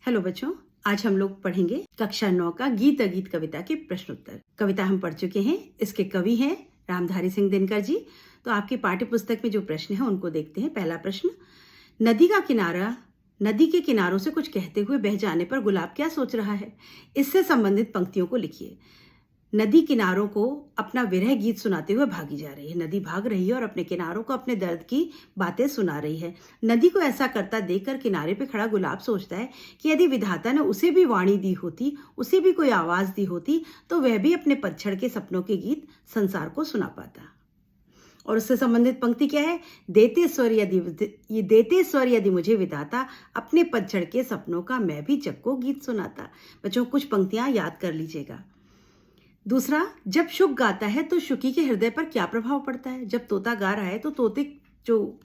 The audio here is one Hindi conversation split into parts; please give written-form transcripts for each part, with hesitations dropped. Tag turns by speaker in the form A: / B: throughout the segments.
A: हेलो बच्चों, आज हम लोग पढ़ेंगे कक्षा 9 का गीत अगीत कविता के प्रश्नोत्तर। कविता हम पढ़ चुके हैं। इसके कवि हैं रामधारी सिंह दिनकर जी। तो आपकी पाठ्य पुस्तक में जो प्रश्न है उनको देखते हैं। पहला प्रश्न, नदी का किनारा नदी के किनारों से कुछ कहते हुए बह जाने पर गुलाब क्या सोच रहा है? इससे संबंधित पंक्तियों को लिखिए। नदी किनारों को अपना विरह गीत सुनाते हुए भागी जा रही है। नदी भाग रही है और अपने किनारों को अपने दर्द की बातें सुना रही है। नदी को ऐसा करता देखकर किनारे पे खड़ा गुलाब सोचता है कि यदि विधाता ने उसे भी वाणी दी होती, उसे भी कोई आवाज दी होती, तो वह भी अपने पतझड़ के सपनों के गीत संसार को सुना पाता। और उससे संबंधित पंक्ति क्या है? देते स्वर यदि मुझे विधाता, अपने पतझड़ के सपनों का मैं भी जग को गीत सुनाता। बच्चों, कुछ पंक्तियां याद कर लीजिएगा। दूसरा, जब शुक गाता है तो शुकी के हृदय पर क्या प्रभाव पड़ता है? जब तोता गा रहा है तो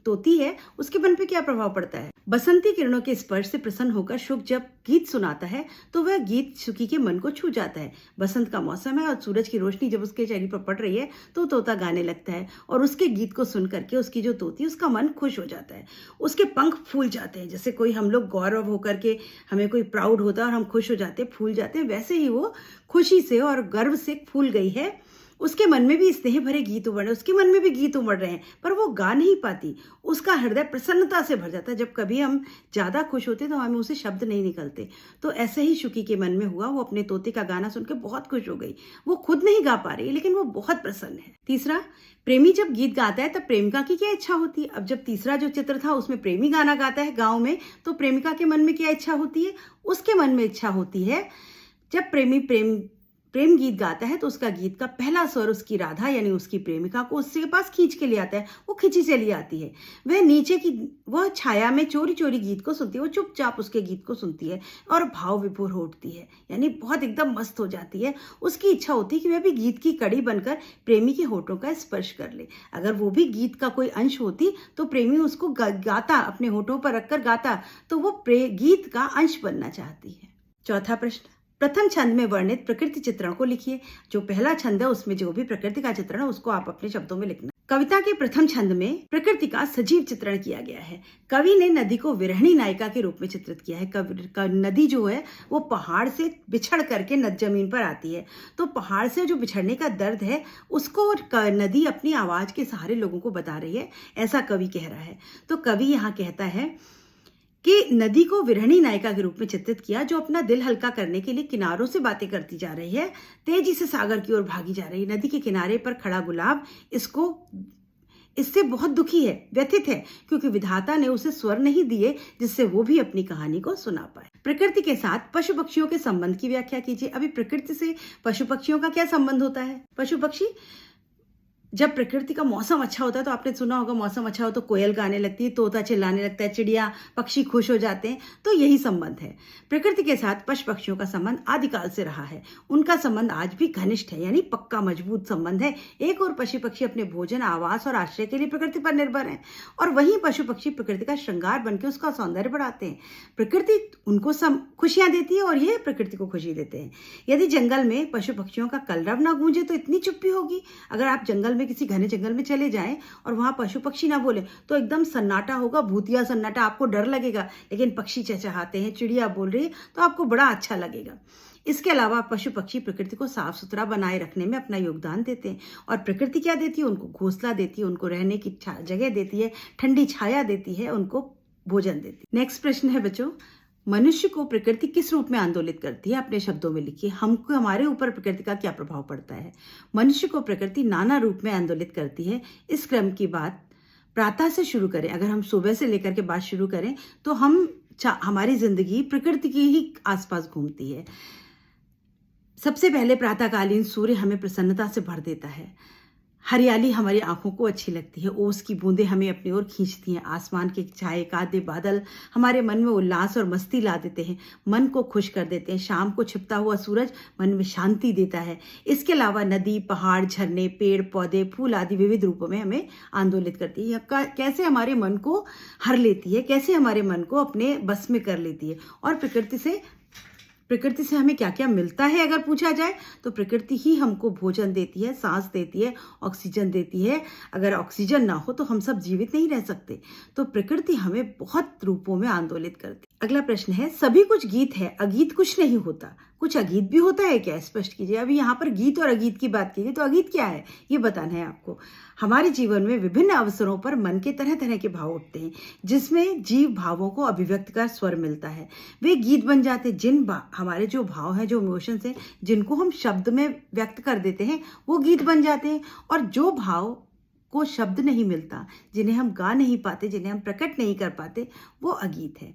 A: तोती है उसके मन पे क्या प्रभाव पड़ता है? बसंती किरणों के स्पर्श से प्रसन्न होकर शुक जब गीत सुनाता है तो वह गीत शुकी के मन को छू जाता है। बसंत का मौसम है और सूरज की रोशनी जब उसके चेहरे पर पड़ रही है तो तोता गाने लगता है और उसके गीत को सुन करके उसकी जो तोती, उसका मन खुश हो जाता है, उसके पंख फूल जाते हैं। जैसे कोई हम लोग गौरव होकर के, हमें कोई प्राउड होता है और हम खुश हो जाते हैं, फूल जाते हैं, वैसे ही वो खुशी से और गर्व से फूल गई है। उसके मन में भी स्नेह भरे गीत उमड़ रहे, उसके मन में भी गीत उमड़ रहे हैं, पर वो गा नहीं पाती। उसका हृदय प्रसन्नता से भर जाता है। जब कभी हम ज्यादा खुश होते तो हमें उसे शब्द नहीं निकलते। तो ऐसे ही शुकी के मन में हुआ। वो अपने तोते का गाना सुनकर बहुत खुश हो गई। वो खुद नहीं गा पा रही लेकिन वो बहुत प्रसन्न है। तीसरा, प्रेमी जब गीत गाता है तब प्रेमिका की क्या इच्छा होती है? अब जब तीसरा जो चित्र था उसमें प्रेमी गाना गाता है गाँव में, तो प्रेमिका के मन में क्या इच्छा होती है? उसके मन में इच्छा होती है, जब प्रेमी प्रेम गीत गाता है तो उसका गीत का पहला स्वर उसकी राधा यानी उसकी प्रेमिका को उसके पास खींच के ले आता है। वो खींची चली आती है। वह छाया में चोरी चोरी गीत को सुनती है। वो चुपचाप उसके गीत को सुनती है और भाव विभोर हो उठती है, यानी बहुत एकदम मस्त हो जाती है। उसकी इच्छा होती है कि वह भी गीत की कड़ी बनकर प्रेमी के होठों का स्पर्श कर ले। अगर वो भी गीत का कोई अंश होती तो प्रेमी उसको गाता, अपने होठों पर रखकर गाता, तो वो गीत का अंश बनना चाहती है। चौथा प्रश्न, प्रथम छंद में वर्णित प्रकृति चित्रण को लिखिए। जो पहला छंद है उसमें जो भी प्रकृति का चित्रण है उसको आप अपने शब्दों में लिखना। कविता के प्रथम छंद में प्रकृति का सजीव चित्रण किया गया है। कवि ने नदी को विरहणी नायिका के रूप में चित्रित किया है। नदी जो है वो पहाड़ से बिछड़ करके जमीन पर आती है, तो पहाड़ से जो बिछड़ने का दर्द है उसको नदी अपनी आवाज के सहारे लोगों को बता रही है, ऐसा कवि कह रहा है। तो कवि यहाँ कहता है कि नदी को विरहणी नायिका के रूप में चित्रित किया, जो अपना दिल हल्का करने के लिए किनारों से बातें करती जा रही है, तेजी से सागर की ओर भागी जा रही है। नदी के किनारे पर खड़ा गुलाब इससे बहुत दुखी है, व्यथित है, क्योंकि विधाता ने उसे स्वर नहीं दिए जिससे वो भी अपनी कहानी को सुना पाए। प्रकृति के साथ पशु पक्षियों के संबंध की व्याख्या कीजिए। अभी प्रकृति से पशु पक्षियों का क्या संबंध होता है? पशु पक्षी, जब प्रकृति का मौसम अच्छा होता है तो आपने सुना होगा, मौसम अच्छा हो तो कोयल गाने लगती है, तोता चिल्लाने लगता है, चिड़िया पक्षी खुश हो जाते हैं। तो यही संबंध है। प्रकृति के साथ पशु पक्षियों का संबंध आदिकाल से रहा है। उनका संबंध आज भी घनिष्ठ है, यानी पक्का मजबूत संबंध है। एक और पशु पक्षी अपने भोजन, आवास और आश्रय के लिए प्रकृति पर निर्भर है, और वहीं पशु पक्षी प्रकृति का श्रृंगार बनकर उसका सौंदर्य बढ़ाते हैं। प्रकृति उनको खुशियां देती है और यह प्रकृति को खुशी देते हैं। यदि जंगल में पशु पक्षियों का कलरव ना गूंजे तो इतनी चुप्पी होगी। अगर आप जंगल में किसी घने जंगल में चले जाएं और वहां पशु पक्षी ना बोले तो एकदम सन्नाटा होगा, भूतिया सन्नाटा। आपको डर लगेगा, लेकिन पक्षी चहचहाते हैं, चिड़िया बोल रही है तो आपको बड़ा अच्छा लगेगा। इसके अलावा पशु पक्षी प्रकृति को साफ सुथरा बनाए रखने में अपना योगदान देते हैं। और प्रकृति क्या देती है? उनको घोंसला देती है, उनको रहने की जगह देती है, ठंडी छाया देती है, उनको भोजन देती है। नेक्स्ट प्रश्न है बच्चों, मनुष्य को प्रकृति किस रूप में आंदोलित करती है? अपने शब्दों में लिखिए। हमको, हमारे ऊपर प्रकृति का क्या प्रभाव पड़ता है? मनुष्य को प्रकृति नाना रूप में आंदोलित करती है। इस क्रम की बात प्रातः से शुरू करें। अगर हम सुबह से लेकर के बात शुरू करें तो हमारी जिंदगी प्रकृति की ही आसपास घूमती है। सबसे पहले प्रातःकालीन सूर्य हमें प्रसन्नता से भर देता है। हरियाली हमारी आंखों को अच्छी लगती है। ओस की बूंदें हमें अपनी ओर खींचती हैं। आसमान के छाए कादे बादल हमारे मन में उल्लास और मस्ती ला देते हैं, मन को खुश कर देते हैं। शाम को छिपता हुआ सूरज मन में शांति देता है। इसके अलावा नदी, पहाड़, झरने, पेड़ पौधे, फूल आदि विविध रूपों में हमें आंदोलित करती है। कैसे हमारे मन को हर लेती है, कैसे हमारे मन को अपने बस में कर लेती है। और प्रकृति से हमें क्या क्या मिलता है अगर पूछा जाए तो प्रकृति ही हमको भोजन देती है, सांस देती है, ऑक्सीजन देती है। अगर ऑक्सीजन ना हो तो हम सब जीवित नहीं रह सकते। तो प्रकृति हमें बहुत रूपों में आंदोलित करती है। अगला प्रश्न है, सभी कुछ गीत है, अगीत कुछ नहीं होता, कुछ अगीत भी होता है क्या? स्पष्ट कीजिए। अभी यहाँ पर गीत और अगीत की बात कीजिए, तो अगीत क्या है ये बताना है आपको। हमारे जीवन में विभिन्न अवसरों पर मन के तरह तरह के भाव उठते हैं, जिसमें जीव भावों को अभिव्यक्त का स्वर मिलता है, वे गीत बन जाते हैं। हमारे जो भाव हैं, जो इमोशंस हैं, जिनको हम शब्द में व्यक्त कर देते हैं, वो गीत बन जाते हैं। और जो भाव को शब्द नहीं मिलता, जिन्हें हम गा नहीं पाते, जिन्हें हम प्रकट नहीं कर पाते, वो अगीत है।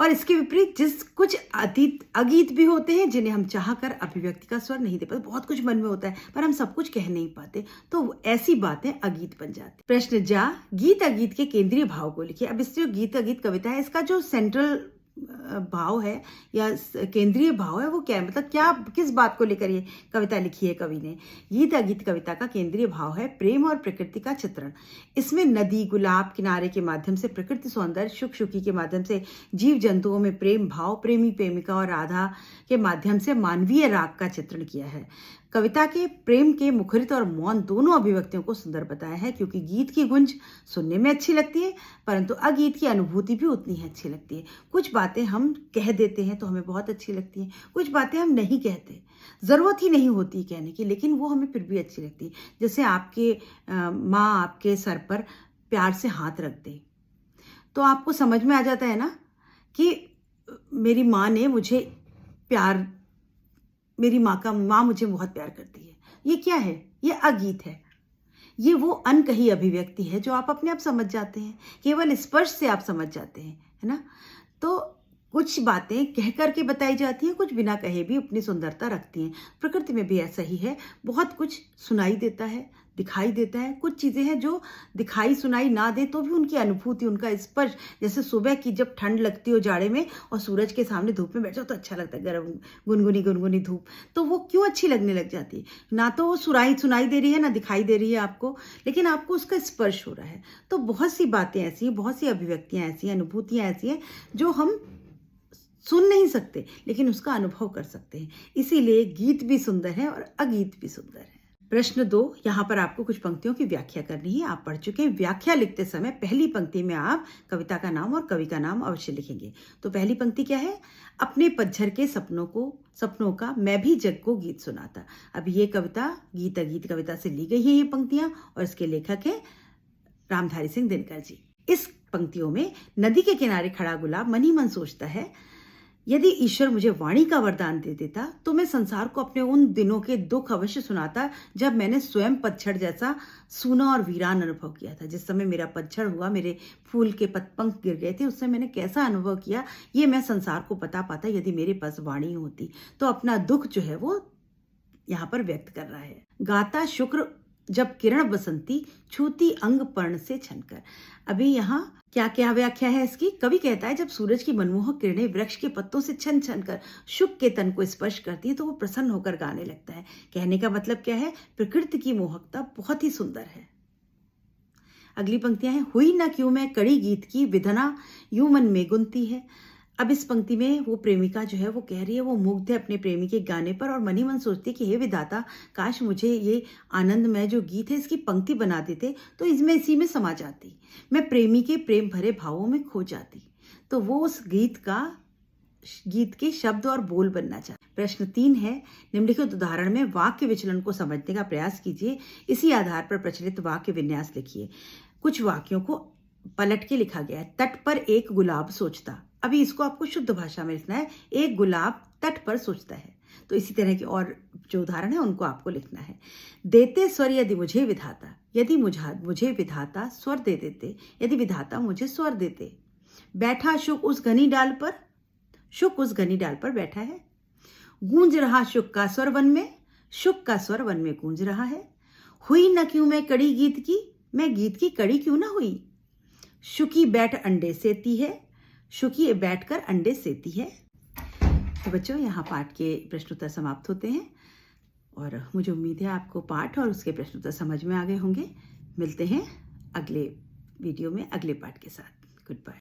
A: और इसके विपरीत कुछ अगीत भी होते हैं, जिन्हें हम चाहकर अभिव्यक्ति का स्वर नहीं दे पाते। बहुत कुछ मन में होता है पर हम सब कुछ कह नहीं पाते, तो ऐसी बातें अगीत बन जाती। प्रश्न जा, गीत अगीत के केंद्रीय भाव को लिखिए। अब इससे जो गीत अगीत कविता है, इसका जो सेंट्रल भाव है या केंद्रीय भाव है, वो क्या है, मतलब क्या, किस बात को लेकर ये कविता लिखी है कवि ने। गीत अगीत कविता का केंद्रीय भाव है प्रेम और प्रकृति का चित्रण। इसमें नदी, गुलाब, किनारे के माध्यम से प्रकृति सौंदर्य, सुख सुखी के माध्यम से जीव जंतुओं में प्रेम भाव, प्रेमी प्रेमिका और राधा के माध्यम से मानवीय राग का चित्रण किया है। कविता के प्रेम के मुखरित और मौन दोनों अभिव्यक्तियों को सुंदर बताया है, क्योंकि गीत की गुंज सुनने में अच्छी लगती है, परंतु अगीत की अनुभूति भी उतनी ही अच्छी लगती है। कुछ बातें हम कह देते हैं तो हमें बहुत अच्छी लगती हैं, कुछ बातें हम नहीं कहते, ज़रूरत ही नहीं होती कहने की, लेकिन वो हमें फिर भी अच्छी लगती है। जैसे आपके माँ आपके सर पर प्यार से हाथ रख दे, तो आपको समझ में आ जाता है ना कि मेरी माँ ने मुझे प्यार, मेरी माँ मुझे बहुत प्यार करती है। ये क्या है? ये अगीत है। ये वो अनकही अभिव्यक्ति है जो आप अपने आप समझ जाते हैं, केवल स्पर्श से आप समझ जाते हैं, है ना। तो कुछ बातें कह करके बताई जाती हैं, कुछ बिना कहे भी अपनी सुंदरता रखती हैं। प्रकृति में भी ऐसा ही है, बहुत कुछ सुनाई देता है, दिखाई देता है। कुछ चीज़ें हैं जो दिखाई सुनाई ना दे तो भी उनकी अनुभूति, उनका स्पर्श, जैसे सुबह की जब ठंड लगती हो जाड़े में और सूरज के सामने धूप में बैठ जाओ तो अच्छा लगता है, गर्म गुनगुनी गुनगुनी धूप, तो वो क्यों अच्छी लगने लग जाती है। ना तो वो सुनाई दे रही है, ना दिखाई दे रही है आपको, लेकिन आपको उसका स्पर्श हो रहा है। तो बहुत सी बातें ऐसी हैं, बहुत सी अभिव्यक्तियाँ ऐसी हैं, अनुभूतियाँ ऐसी हैं जो हम सुन नहीं सकते, लेकिन उसका अनुभव कर सकते हैं। इसीलिए गीत भी सुंदर है और अगीत भी सुंदर है। प्रश्न 2, यहाँ पर आपको कुछ पंक्तियों की व्याख्या करनी है। आप पढ़ चुके हैं। व्याख्या लिखते समय पहली पंक्ति में आप कविता का नाम और कवि का नाम अवश्य लिखेंगे। तो पहली पंक्ति क्या है? अपने पतझर के सपनों का मैं भी जग को गीत सुनाता। अब ये कविता गीत अगीत कविता से ली गई है ये पंक्तियां, और इसके लेखक है रामधारी सिंह दिनकर जी। इस पंक्तियों में नदी के किनारे खड़ा गुलाब मन ही मन सोचता है, यदि ईश्वर मुझे वाणी का वरदान दे देता तो मैं संसार को अपने उन दिनों के दुख अवश्य सुनाता जब मैंने स्वयं पतझड़ जैसा सूना और वीरान अनुभव किया था। जिस समय मेरा पतझड़ हुआ, मेरे फूल के पंख गिर गए थे, उस समय मैंने कैसा अनुभव किया, ये मैं संसार को बता पाता यदि मेरे पास वाणी होती। तो अपना दुख जो है वो यहाँ पर व्यक्त कर रहा है। गाता शुक्र जब किरण बसंती छूती अंग पर्ण से छनकर। अभी यहाँ क्या क्या व्याख्या है इसकी? कवि कहता है जब सूरज की मनमोहक किरणें वृक्ष के पत्तों से छन छन कर शुक के तन को स्पर्श करती है तो वो प्रसन्न होकर गाने लगता है। कहने का मतलब क्या है? प्रकृति की मोहकता बहुत ही सुंदर है। अगली पंक्तियां हैं, हुई ना क्यों मैं कड़ी गीत की विधना यूं मन में गुनती है। अब इस पंक्ति में वो प्रेमिका जो है वो कह रही है, वो मुग्ध है अपने प्रेमी के गाने पर और मन ही मन सोचती है कि हे विधाता, काश मुझे ये आनंदमय जो गीत है इसकी पंक्ति बना देते तो इसी में समा जाती, मैं प्रेमी के प्रेम भरे भावों में खो जाती। तो वो उस गीत के शब्द और बोल बनना चाहती। प्रश्न 3 है, निम्नलिखित उदाहरण में वाक्य विचलन को समझने का प्रयास कीजिए। इसी आधार पर प्रचलित वाक्य विन्यास लिखिए। कुछ वाक्यों को पलट के लिखा गया है। तट पर एक गुलाब सोचता। अभी इसको आपको शुद्ध भाषा में लिखना है। एक गुलाब तट पर सोचता है। तो इसी तरह के और जो उदाहरण है उनको आपको लिखना है। देते स्वर यदि मुझे विधाता, यदि मुझे विधाता स्वर दे देते, यदि विधाता मुझे स्वर देते। बैठा शुक उस घनी डाल पर, शुक उस घनी डाल पर बैठा है। गूंज रहा शुक का स्वर वन में, शुक का स्वर वन में गूंज रहा है। हुई न क्यों मैं कड़ी गीत की, मैं गीत की कड़ी क्यों ना हुई। शुकी बैठ अंडे सेती है, शुकी बैठकर अंडे सेती है। तो बच्चों, यहाँ पाठ के प्रश्नोत्तर समाप्त होते हैं और मुझे उम्मीद है आपको पाठ और उसके प्रश्नोत्तर समझ में आ गए होंगे। मिलते हैं अगले वीडियो में अगले पाठ के साथ। Good bye.